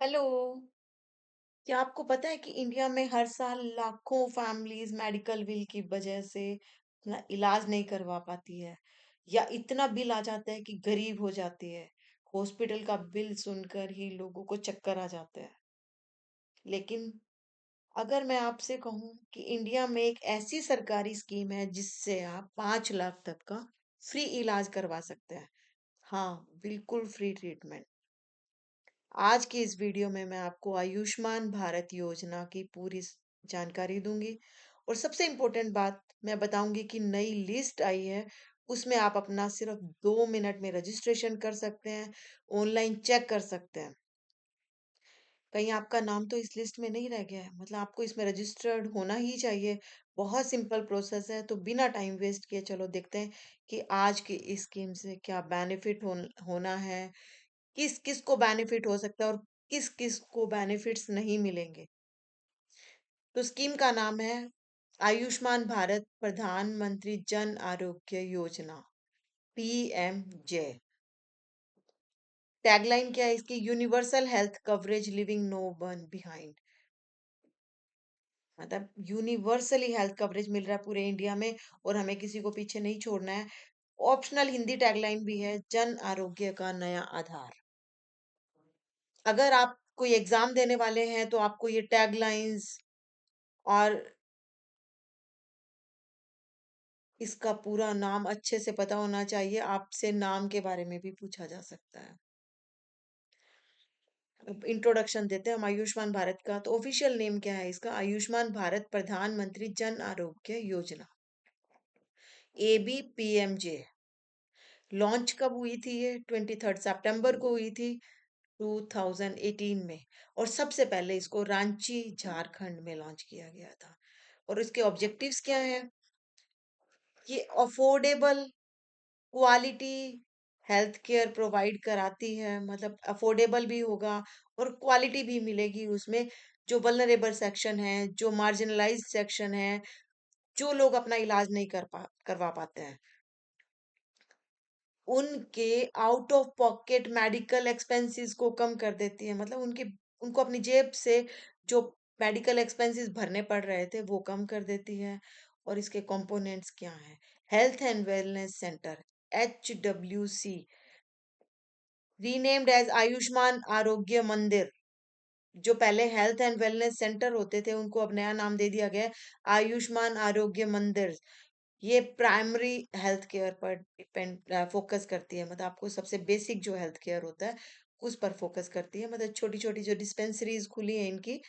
Hello. क्या आपको पता है कि इंडिया में हर साल लाखों फैमिलीज मेडिकल बिल की वजह से अपना इलाज नहीं करवा पाती है या इतना बिल आ जाता है कि गरीब हो जाती है। हॉस्पिटल का बिल सुनकर ही लोगों को चक्कर आ जाते हैं। लेकिन अगर मैं आपसे कहूं कि इंडिया में एक ऐसी सरकारी स्कीम है जिससे आप 5 लाख तक का फ्री इलाज करवा सकते हैं। हाँ, बिल्कुल फ्री ट्रीटमेंट। आज की इस वीडियो में मैं आपको आयुष्मान भारत योजना की पूरी जानकारी दूंगी और सबसे इम्पोर्टेंट बात मैं बताऊंगी कि नई लिस्ट आई है। उसमें आप अपना सिर्फ 2 मिनट में रजिस्ट्रेशन कर सकते हैं, ऑनलाइन चेक कर सकते हैं। कहीं आपका नाम तो इस लिस्ट में नहीं रह गया है, मतलब आपको इसमें रजिस्टर्ड होना ही चाहिए। बहुत सिंपल प्रोसेस है, तो बिना टाइम वेस्ट किए चलो देखते हैं कि आज की इस स्कीम से क्या बेनिफिट होना है, किस किस को बेनिफिट हो सकता है और किस किस को बेनिफिट्स नहीं मिलेंगे। तो स्कीम का नाम है आयुष्मान भारत प्रधानमंत्री जन आरोग्य योजना, पीएमजे। टैगलाइन क्या है इसकी? Universal health coverage, leaving no one behind. मतलब यूनिवर्सली हेल्थ कवरेज मिल रहा है पूरे इंडिया में और हमें किसी को पीछे नहीं छोड़ना है। ऑप्शनल हिंदी टैगलाइन भी है, जन आरोग्य का नया आधार। अगर आप कोई एग्जाम देने वाले हैं तो आपको ये टैगलाइंस और इसका पूरा नाम अच्छे से पता होना चाहिए। आपसे नाम के बारे में भी पूछा जा सकता है। अब इंट्रोडक्शन देते हैं हम आयुष्मान भारत का। तो ऑफिशियल नेम क्या है इसका? आयुष्मान भारत प्रधानमंत्री जन आरोग्य योजना, ABPMJ। लॉन्च कब हुई थी? ये 23 सितंबर को हुई थी 2018 में। और सबसे पहले इसको रांची झारखंड में लॉन्च किया गया था। और इसके ऑब्जेक्टिव्स क्या है? ये affordable quality health care provide कराती है, मतलब अफोर्डेबल भी होगा और क्वालिटी भी मिलेगी उसमें। जो वल्नरेबल सेक्शन है, जो मार्जिनलाइज्ड सेक्शन है, जो लोग अपना इलाज नहीं करवा पाते हैं, उनके out of pocket medical expenses को कम कर देती है। मतलब उनको अपनी जेब से जो मेडिकल एक्सपेंसेस भरने पड़ रहे थे वो कम कर देती है। और इसके कंपोनेंट्स क्या हैं? Health and wellness centre, HWC, renamed as Ayushman Arogya Mandir. जो पहले हेल्थ एंड वेलनेस सेंटर होते थे उनको अब नया नाम दे दिया गया है, आयुष्मान आरोग्य मंदिर। ये प्राइमरी हेल्थ केयर पर डिपेंड फोकस करती है, मतलब आपको सबसे बेसिक जो हेल्थ केयर होता है उस पर फोकस करती है। मतलब छोटी छोटी जो डिस्पेंसरीज खुली है इनकी,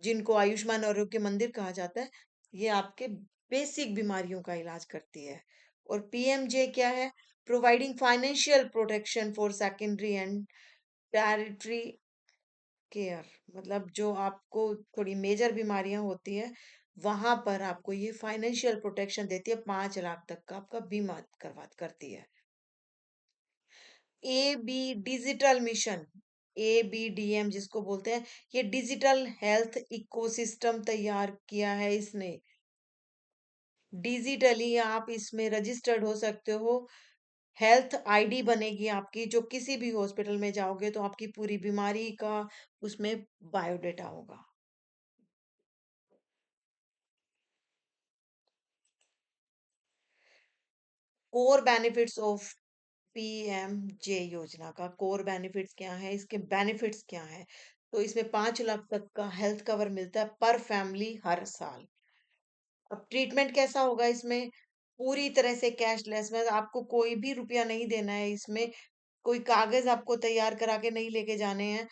जिनको आयुष्मान आरोग्य मंदिर कहा जाता है, ये आपके बेसिक बीमारियों का इलाज करती है। और पीएमजे क्या है? Providing financial protection for secondary and tertiary care. मतलब जो आपको थोड़ी मेजर बीमारियां होती है वहां पर आपको ये फाइनेंशियल प्रोटेक्शन देती है, 5 लाख तक का आपका बीमा करवा करती है। A B digital mission, ABDM जिसको बोलते हैं, ये डिजिटल हेल्थ इकोसिस्टम तैयार किया है इसने। डिजिटली आप इसमें रजिस्टर्ड हो सकते हो। हेल्थ आईडी बनेगी आपकी, जो किसी भी हॉस्पिटल में जाओगे तो आपकी पूरी बीमारी का उसमें बायोडेटा होगा। कोर बेनिफिट्स ऑफ पीएमजे योजना का कोर बेनिफिट्स क्या है, इसके बेनिफिट्स क्या है? तो इसमें 5 लाख तक का हेल्थ कवर मिलता है पर फैमिली हर साल। अब ट्रीटमेंट कैसा होगा इसमें? पूरी तरह से कैशलेस, में आपको कोई भी रुपया नहीं देना है इसमें। कोई कागज आपको तैयार करा के नहीं लेके जाने हैं।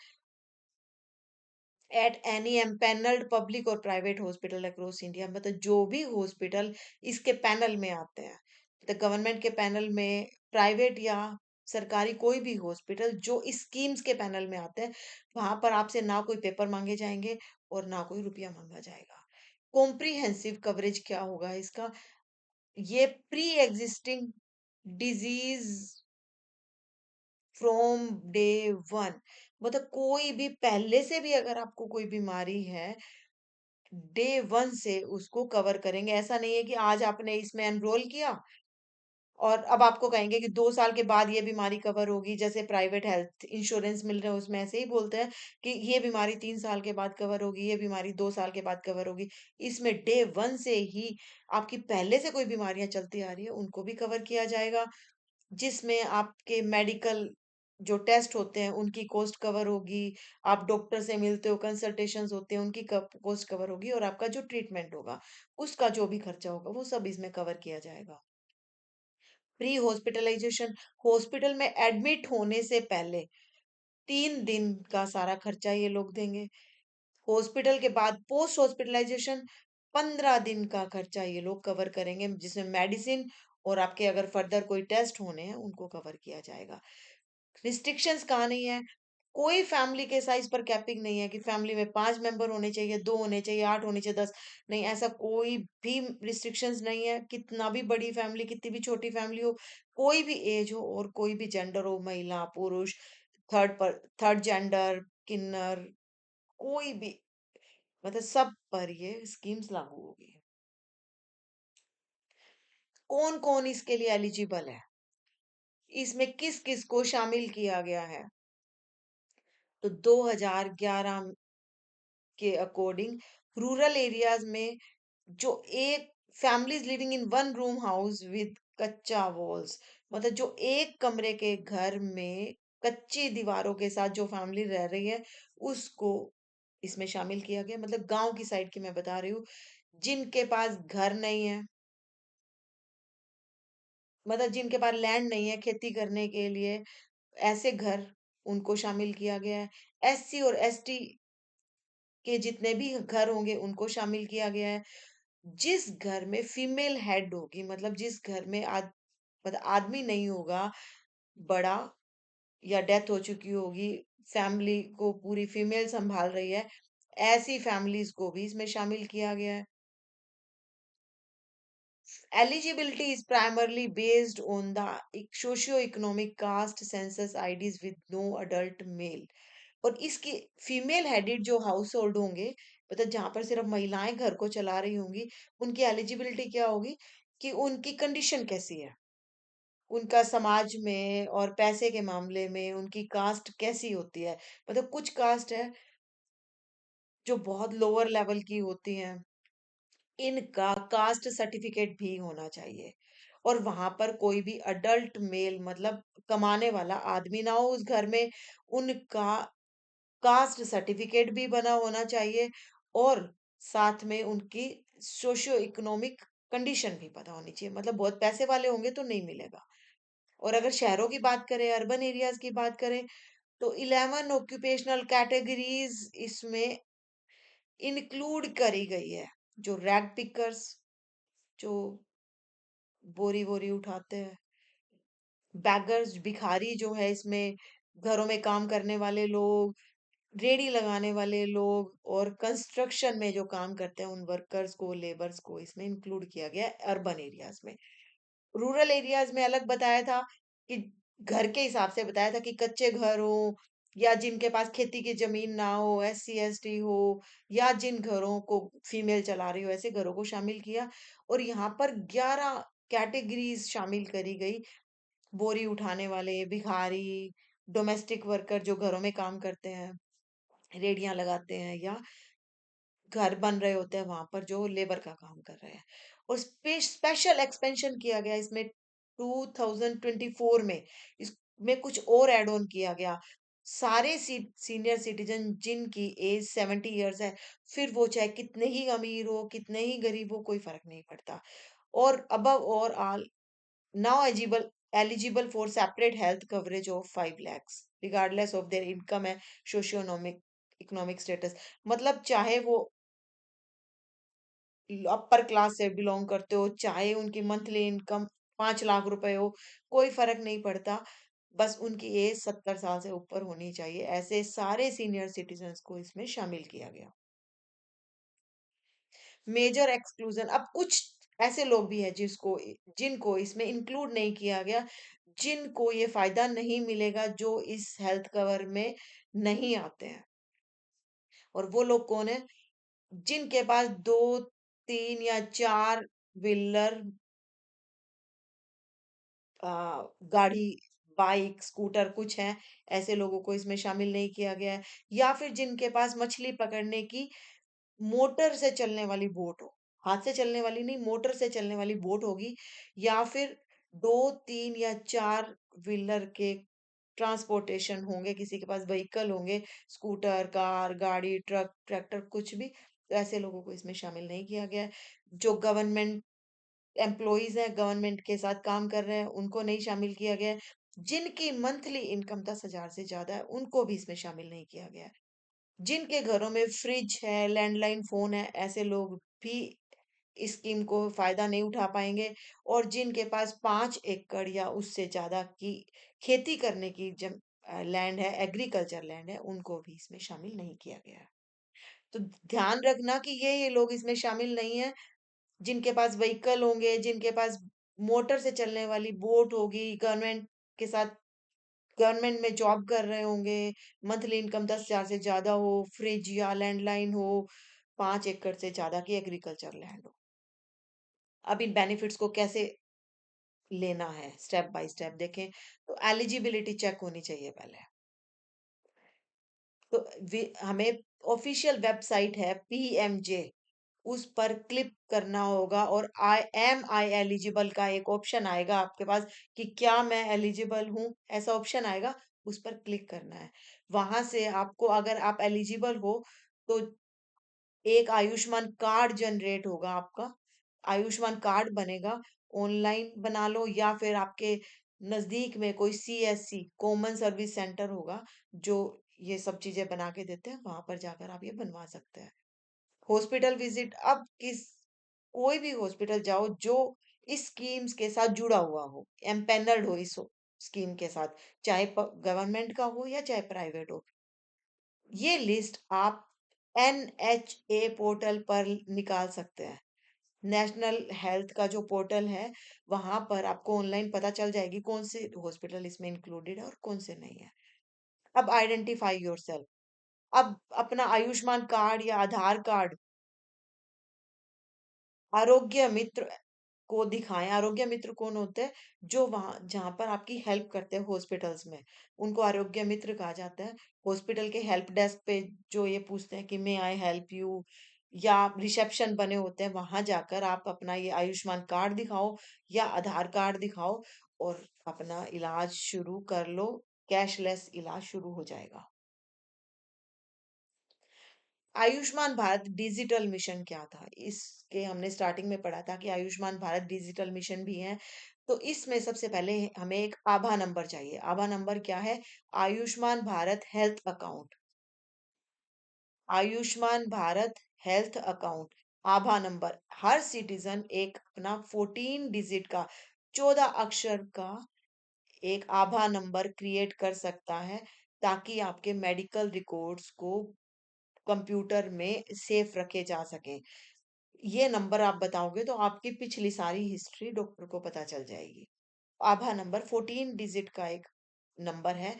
एट एनी एम्पेनल्ड पब्लिक और प्राइवेट हॉस्पिटल अक्रॉस इंडिया, मतलब जो भी हॉस्पिटल इसके पैनल में आते हैं, मतलब गवर्नमेंट के पैनल में, प्राइवेट या सरकारी कोई भी हॉस्पिटल जो इस स्कीम्स के पैनल में आते हैं, वहां पर आपसे ना कोई पेपर मांगे जाएंगे और ना कोई रुपया मांगा जाएगा। कॉम्प्रिहेंसिव कवरेज क्या होगा इसका? ये pre existing disease from day one, मतलब कोई भी पहले से भी अगर आपको कोई बीमारी है, डे वन से उसको कवर करेंगे। ऐसा नहीं है कि आज आपने इसमें एनरोल किया और अब आपको कहेंगे कि 2 साल के बाद ये बीमारी कवर होगी, जैसे प्राइवेट हेल्थ इंश्योरेंस मिल रहे हैं उसमें ऐसे ही बोलते हैं कि ये बीमारी 3 साल के बाद कवर होगी, ये बीमारी 2 साल के बाद कवर होगी। इसमें डे 1 से ही आपकी पहले से कोई बीमारियाँ चलती आ रही है, उनको भी कवर किया जाएगा, जिसमें आपके मेडिकल जो टेस्ट होते हैं, उनकी कॉस्ट कवर होगी, आप डॉक्टर से मिलते हो, कंसल्टेशंस होते हैं, उनकी कॉस्ट कवर होगी और आपका जो ट्रीटमेंट होगा, उसका जो भी खर्चा होगा, वो सब इसमें कवर किया जाएगा। प्री हॉस्पिटलाइजेशन, हॉस्पिटल में एडमिट होने से पहले 3 दिन का सारा खर्चा ये लोग देंगे। हॉस्पिटल के बाद पोस्ट हॉस्पिटलाइजेशन 15 दिन का खर्चा ये लोग कवर करेंगे, जिसमें मेडिसिन और आपके अगर फर्दर कोई टेस्ट होने हैं उनको कवर किया जाएगा। रिस्ट्रिक्शंस कहाँ नहीं है, कोई फैमिली के साइज पर कैपिंग नहीं है कि फैमिली में 5 मेंबर होने चाहिए, 2 होने चाहिए, 8 होने चाहिए, 10। नहीं, ऐसा कोई भी रिस्ट्रिक्शंस नहीं है। कितना भी बड़ी फैमिली, कितनी भी छोटी फैमिली हो, कोई भी एज हो और कोई भी जेंडर हो, महिला पुरुष, थर्ड जेंडर, किन्नर, कोई भी, मतलब सब पर ये स्कीम्स लागू होगी। कौन कौन इसके लिए एलिजिबल है, इसमें किस किस को शामिल किया गया है, तो 2011 के अकॉर्डिंग रूरल एरियाज में जो एक families living in one room house with कच्चा वॉल्स, मतलब जो एक कमरे के घर में कच्ची दीवारों के साथ जो फैमिली रह रही है, उसको इसमें शामिल किया गया। मतलब गांव की साइड की मैं बता रही हूँ, जिनके पास घर नहीं है, मतलब जिनके पास लैंड नहीं है खेती करने के लिए, ऐसे घर, उनको शामिल किया गया है। एससी और एसटी के जितने भी घर होंगे उनको शामिल किया गया है। जिस घर में फीमेल हेड होगी, मतलब जिस घर में मतलब आदमी नहीं होगा बड़ा, या डेथ हो चुकी होगी, फैमिली को पूरी फीमेल संभाल रही है, ऐसी फैमिलीज को भी इसमें शामिल किया गया है। Eligibility is primarily based on the socio-economic caste census IDs with no adult male। और इसकी फीमेल हेडेड जो हाउस होल्ड होंगे, मतलब जहां पर सिर्फ महिलाएं घर को चला रही होंगी, उनकी एलिजिबिलिटी क्या होगी कि उनकी कंडीशन कैसी है, उनका समाज में और पैसे के मामले में उनकी कास्ट कैसी होती है। मतलब कुछ कास्ट है जो बहुत लोअर लेवल की होती हैं, इनका कास्ट सर्टिफिकेट भी होना चाहिए, और वहां पर कोई भी अडल्ट मेल, मतलब कमाने वाला आदमी ना हो उस घर में, उनका कास्ट सर्टिफिकेट भी बना होना चाहिए, और साथ में उनकी सोशियो इकोनॉमिक कंडीशन भी पता होनी चाहिए। मतलब बहुत पैसे वाले होंगे तो नहीं मिलेगा। और अगर शहरों की बात करें, अर्बन एरियाज की बात करें, तो 11 ऑक्यूपेशनल कैटेगरीज इसमें इंक्लूड करी गई है। जो रैग पिकर्स, जो बोरी बोरी उठाते हैं, बैगर्स भिखारी जो है इसमें, घरों में काम करने वाले लोग, रेडी लगाने वाले लोग, और कंस्ट्रक्शन में जो काम करते हैं उन वर्कर्स को, लेबर्स को इसमें इंक्लूड किया गया है अर्बन एरियाज में। रूरल एरियाज में अलग बताया था कि घर के हिसाब से बताया था कि कच्चे घर हो, या जिनके पास खेती की जमीन ना हो, एससी एसटी हो, या जिन घरों को फीमेल चला रही हो, ऐसे घरों को शामिल किया। और यहाँ पर 11 कैटेगरीज शामिल करी गई। बोरी उठाने वाले, भिखारी, डोमेस्टिक वर्कर जो घरों में काम करते हैं, रेडियां लगाते हैं, या घर बन रहे होते हैं वहां पर जो लेबर का काम कर रहे हैं। और स्पेशल एक्सपेंशन किया गया इसमें 2024 में, इसमें कुछ और एड ऑन किया गया। सारे सीनियर सिटीजन जिनकी एज 70 इयर्स है, फिर वो चाहे कितने ही अमीर हो, कितने ही गरीब हो, कोई फर्क नहीं पड़ता। और अबव और all now eligible for separate health coverage of 5 lakhs regardless of their income and socio-economic economic status। मतलब चाहे वो अपर क्लास से बिलोंग करते हो, चाहे उनकी मंथली इनकम 5 लाख रुपए हो, कोई फर्क नहीं पड़ता। बस उनकी एज 70 साल से ऊपर होनी चाहिए। ऐसे सारे सीनियर सिटीजन्स को इसमें शामिल किया गया। मेजर एक्सक्लूजन, अब कुछ ऐसे लोग भी हैं जिनको इसमें इंक्लूड नहीं किया गया, जिनको ये फायदा नहीं मिलेगा, जो इस हेल्थ कवर में नहीं आते हैं। और वो लोग कौन है? जिनके पास 2, 3 या 4 व्हीलर गाड़ी, बाइक, स्कूटर कुछ है, ऐसे लोगों को इसमें शामिल नहीं किया गया है। या फिर जिनके पास मछली पकड़ने की मोटर से चलने वाली बोट हो, हाथ से चलने वाली नहीं, मोटर से चलने वाली बोट होगी, या फिर 2, 3 या 4 व्हीलर के ट्रांसपोर्टेशन होंगे, किसी के पास व्हीकल होंगे, स्कूटर, कार, गाड़ी, ट्रक, ट्रैक्टर कुछ भी, तो ऐसे लोगों को इसमें शामिल नहीं किया गया है। जो गवर्नमेंट एम्प्लॉइज हैं, गवर्नमेंट के साथ काम कर रहे हैं, उनको नहीं शामिल किया गया है। जिनकी मंथली इनकम 10,000 से ज्यादा है, उनको भी इसमें शामिल नहीं किया गया है। जिनके घरों में फ्रिज है, लैंडलाइन फोन है, ऐसे लोग भी इस स्कीम को फायदा नहीं उठा पाएंगे। और जिनके पास 5 एकड़ या उससे ज्यादा की खेती करने की जम लैंड है, एग्रीकल्चर लैंड है, उनको भी इसमें शामिल नहीं किया गया है। तो ध्यान रखना कि ये लोग इसमें शामिल नहीं है। जिनके पास व्हीकल होंगे, जिनके पास मोटर से चलने वाली बोट होगी, के साथ गवर्नमेंट में जॉब कर रहे होंगे, मंथली इनकम 10,000 से ज्यादा हो, फ्रिज या लैंडलाइन हो, 5 एकड़ से ज्यादा की एग्रीकल्चर लैंड हो। अब इन बेनिफिट्स को कैसे लेना है, स्टेप बाय स्टेप देखें। तो एलिजिबिलिटी चेक होनी चाहिए पहले। तो हमें ऑफिशियल वेबसाइट है पीएमजे, उस पर क्लिक करना होगा और आई एलिजिबल का एक ऑप्शन आएगा आपके पास कि क्या मैं एलिजिबल हूं, ऐसा ऑप्शन आएगा, उस पर क्लिक करना है। वहां से आपको, अगर आप एलिजिबल हो, तो एक आयुष्मान कार्ड जनरेट होगा आपका, आयुष्मान कार्ड बनेगा। ऑनलाइन बना लो या फिर आपके नजदीक में कोई सीएससी कॉमन सर्विस सेंटर होगा जो ये सब चीजें बना के देते हैं, वहां पर जाकर आप ये बनवा सकते हैं। हॉस्पिटल विजिट, अब किस कोई भी हॉस्पिटल जाओ जो इस स्कीम्स के साथ जुड़ा हुआ हो, एम्पेनल्ड हो इस स्कीम के साथ, चाहे गवर्नमेंट का हो या चाहे प्राइवेट हो, ये लिस्ट आप एनएचए पोर्टल पर निकाल सकते हैं। नेशनल हेल्थ का जो पोर्टल है, वहां पर आपको ऑनलाइन पता चल जाएगी कौन से हॉस्पिटल इसमें इंक्लूडेड है और कौन से नहीं है। अब आइडेंटिफाई योरसेल्फ। अब अपना आयुष्मान कार्ड या आधार कार्ड आरोग्य मित्र को दिखाएं। आरोग्य मित्र कौन होते हैं? जो वहां जहां पर आपकी हेल्प करते हैं हॉस्पिटल्स में, उनको आरोग्य मित्र कहा जाता है। हॉस्पिटल के हेल्प डेस्क पे जो ये पूछते हैं कि मे आई हेल्प यू, या रिसेप्शन बने होते हैं, वहां जाकर आप अपना ये आयुष्मान कार्ड दिखाओ या आधार कार्ड दिखाओ और अपना इलाज शुरू कर लो। कैशलेस इलाज शुरू हो जाएगा। आयुष्मान भारत डिजिटल मिशन क्या था? इसके हमने स्टार्टिंग में पढ़ा था कि आयुष्मान भारत डिजिटल मिशन भी है। तो इसमें सबसे पहले हमें एक आभा नंबर चाहिए। आभा नंबर क्या है? Ayushman Bharat health account. Ayushman Bharat health account आभा नंबर। हर सिटीजन एक अपना 14 डिजिट का, 14 अक्षर का एक आभा नंबर क्रिएट कर सकता है, ताकि आपके मेडिकल रिकॉर्ड्स को कंप्यूटर में सेफ रखे जा सके। ये नंबर आप बताओगे तो आपकी पिछली सारी हिस्ट्री डॉक्टर को पता चल जाएगी। आभा नंबर 14 डिजिट का एक नंबर है,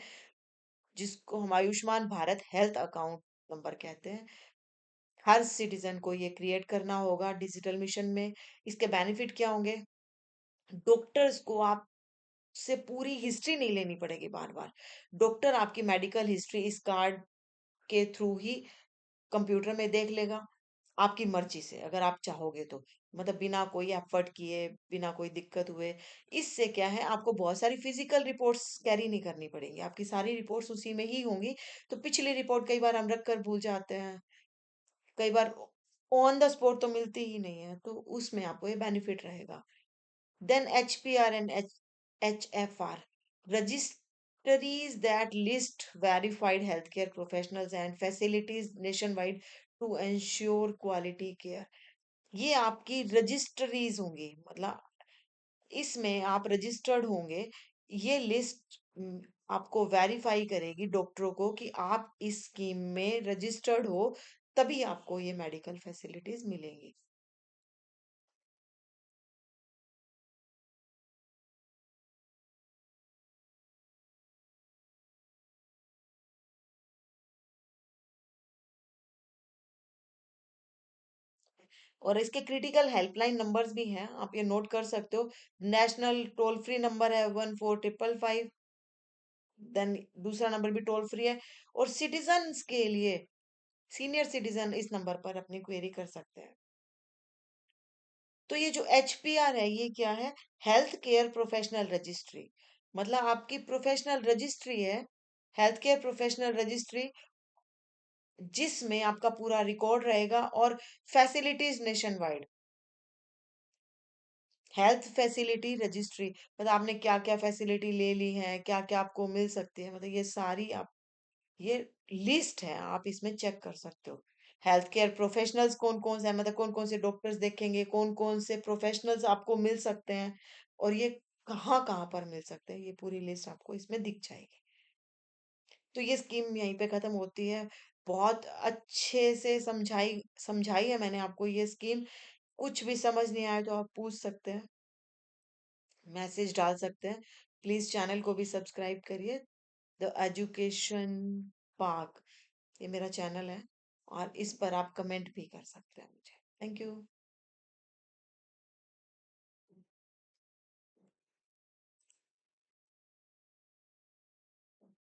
जिसको हम Ayushman Bharat health account number कहते हैं। हर सिटीजन को ये क्रिएट करना होगा डिजिटल मिशन में। इसके बेनिफिट क्या होंगे? डॉक्टर्स को आप से पूरी हिस्ट्री नहीं लेनी पड़ेगी बार बार। डॉक्टर आपकी मेडिकल हिस्ट्री इस कार्ड के थ्रू ही कंप्यूटर में देख लेगा, आपकी मर्जी से, अगर आप चाहोगे तो, मतलब बिना कोई एफर्ट किए, बिना कोई दिक्कत हुए। इससे क्या है, आपको बहुत सारी फिजिकल रिपोर्ट्स कैरी नहीं करनी पड़ेंगी, आपकी सारी रिपोर्ट्स उसी में ही होंगी। तो पिछली रिपोर्ट कई बार हम रख कर भूल जाते हैं, कई बार ऑन द स्पॉट तो मिलती ही नहीं है, तो उसमें आपको ये बेनिफिट रहेगा। Then HPR and HFR, registries that list verified healthcare professionals and facilities nationwide to ensure quality care। ये आपकी रजिस्ट्रीज होंगी, मतलब इसमें आप रजिस्टर्ड होंगे। ये लिस्ट आपको वेरीफाई करेगी डॉक्टरों को कि आप इस स्कीम में रजिस्टर्ड हो, तभी आपको ये मेडिकल फैसिलिटीज मिलेंगी। और इसके क्रिटिकल हेल्पलाइन नंबर्स भी हैं, आप ये नोट कर सकते हो। नेशनल टोल फ्री नंबर है 14555। देन दूसरा नंबर भी टोल फ्री है। और सिटीजन्स के लिए सीनियर सिटीजन इस नंबर पर अपनी क्वेरी कर सकते हैं। तो ये जो HPR है ये क्या है? Health care professional registry. मतलब आपकी प्रोफेशनल रजिस्ट्री है, हेल्थ केयर प्रोफेशनल रजिस्ट्री, जिसमें आपका पूरा रिकॉर्ड रहेगा और facilities nation wide. Health facility registry मतलब आपने क्या क्या फैसिलिटी ले ली है, क्या क्या आपको मिल सकती है, मतलब ये सारी आप, ये लिस्ट है, आप इसमें चेक कर सकते हो। हेल्थ केयर प्रोफेशनल्स कौन कौन से हैं, मतलब कौन कौन से डॉक्टर्स देखेंगे, कौन कौन से प्रोफेशनल्स आपको मिल सकते हैं, और ये कहाँ कहाँ पर मिल सकते हैं, ये पूरी लिस्ट आपको इसमें दिख जाएगी। तो ये स्कीम यहीं पे खत्म होती है। बहुत अच्छे से समझाई समझाई है मैंने आपको ये स्कीम। कुछ भी समझ नहीं आए तो आप पूछ सकते हैं, मैसेज डाल सकते हैं। प्लीज चैनल को भी सब्सक्राइब करिए। द एजुकेशन पार्क, ये मेरा चैनल है, और इस पर आप कमेंट भी कर सकते हैं मुझे। Thank you.